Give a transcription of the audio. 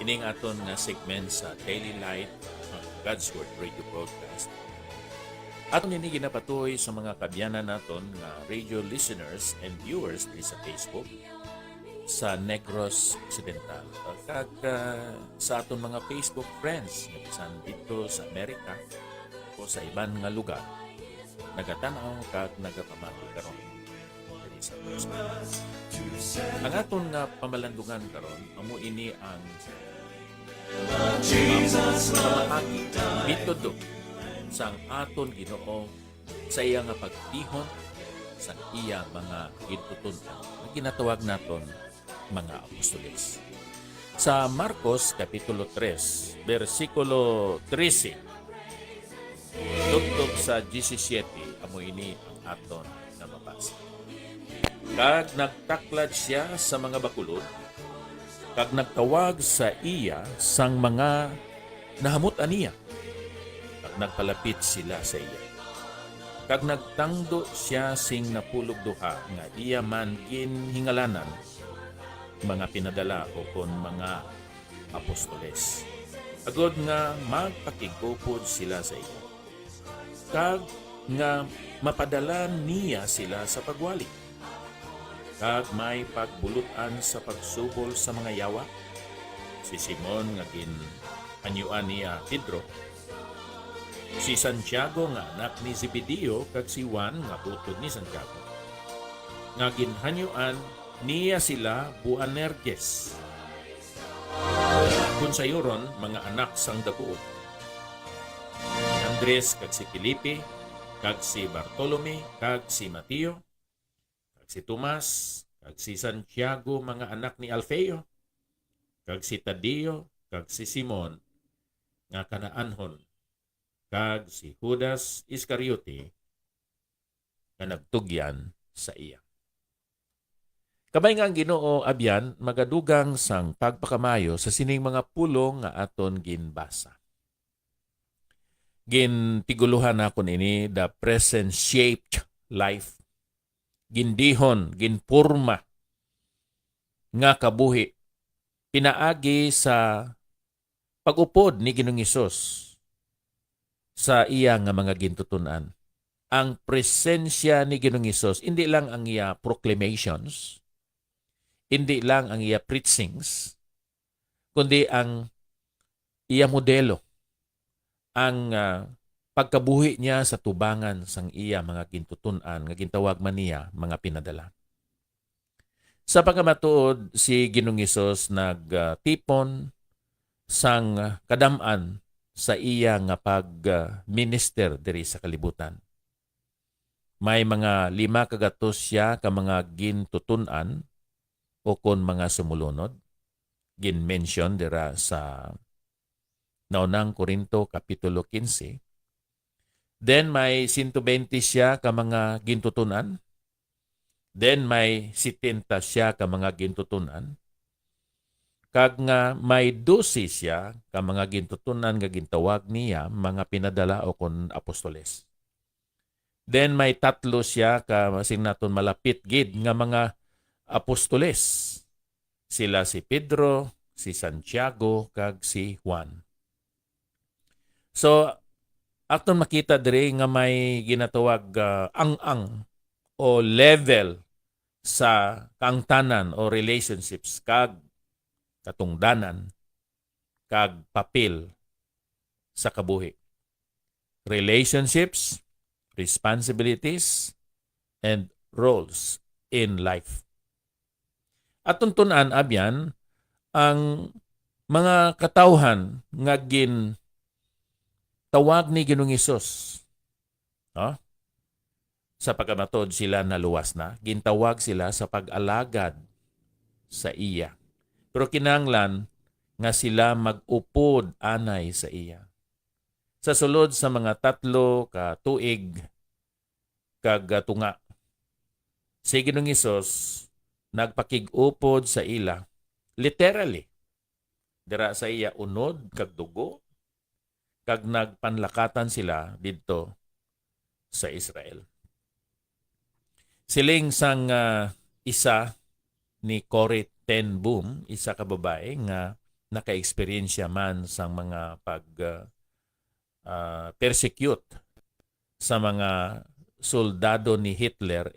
Ining aton nga segment sa Daily Light God's Word Radio Broadcast. Aton ini ginapatuloy sa mga kabyanan naton nga radio listeners and viewers diri sa Facebook sa Negros Occidental. Kag sa aton mga Facebook friends nga bisan dito sa Amerika o sa iban nga lugar nagatanaw kag nagapamati karon diri sa Broadcast. Ang aton nga pamalandungan karon amo ini ang pamahagi metodo sang aton Ginoo sa iya nga pagtihon sa iya mga gituton na ginatawag naton mga apostoles. Sa Marcos Kapitulo 3, versikulo 13, tugtog sa 17, amo ini ang aton nga mabasa. Kag nagtaklad siya sa mga bakulod, kag nagtawag sa iya sang mga nahamutan niya, kag nagpalapit sila sa iya. Kag nagtangdo siya sing napulog duha nga iya man ginhingalanan mga pinadala o kon mga apostoles. Agod nga magpakigupod sila sa iya. Kag nga mapadala niya sila sa pagwali. Kag may pagbulutan sa pagsubol sa mga yawa. Si Simon nga ginhanyuan niya Pedro. Si Santiago nga anak ni Zebedeo kag si Juan nga utod ni Santiago. Nga ginhanyuan niya sila Boanerges. Kung sayuron mga anak sang daguo. Si Andres kag si Felipe kag si Bartolome kag si Mateo si Tomas, kag si Santiago mga anak ni Alfeo, kag si Tadeo, kag si Simon, nga kanaanhon, kag si Judas Iscariote, nga nagtugyan sa iya. Kabay nga ang Ginoo abyan, magadugang sang pagpakamayo sa sining mga pulong nga aton ginbasa. Gintiguluhan nakon ini the present-shaped life, gindihon, ginpurma nga kabuhi pinaagi sa pag-upod ni Ginoong Hesus sa iya nga mga gintutunan. Ang presensya ni Ginoong Hesus hindi lang ang iya proclamations, hindi lang ang iya preachings, kundi ang iya modelo, ang pagkabuhi niya sa tubangan sang iya mga gintutunan nga gintawag man niya mga pinadala. Sa pagkamatuod si Ginoong Hesus nagtipon sang kadam-an sa iya nga pag-minister diri sa kalibutan. May mga 5 kagatos siya ka mga gintutunan o kon mga sumulunod. Gin-mention dira sa naunang Korinto Kapitulo 15. Then may 120 siya ka mga gintutunan. Then may 70 siya ka mga gintutunan. Kag nga may 12 siya ka mga gintutunan nga gintawag niya mga pinadala o kon apostoles. Then may 3 siya ka masing naton malapit gid nga mga apostoles. Sila si Pedro, si Santiago, kag si Juan. So aton makita diri nga may ginatawag ang-ang o level sa kaangtanan o relationships kag katungdanan kag papel sa kabuhi. Relationships, responsibilities, and roles in life. Aton tun-an abyan ang mga katawhan nga tawag ni Ginoong Hesus. No? Sa pagkamatod sila naluwas na, gintawag sila sa pag-alagad sa iya. Pero kinanglan nga sila mag-upod anay sa iya. Sa sulod sa mga 3 ka tuig kag tunga, si Ginoong Hesus nagpakig-upod sa ila, literally, dira sa iya unod kag dugo, kag nagpanlakatan sila didto sa Israel. Siling sang isa ni Corrie ten Boom, isa ka babae nga naka-eksperyensya man sa mga persecute sa mga soldado ni Hitler,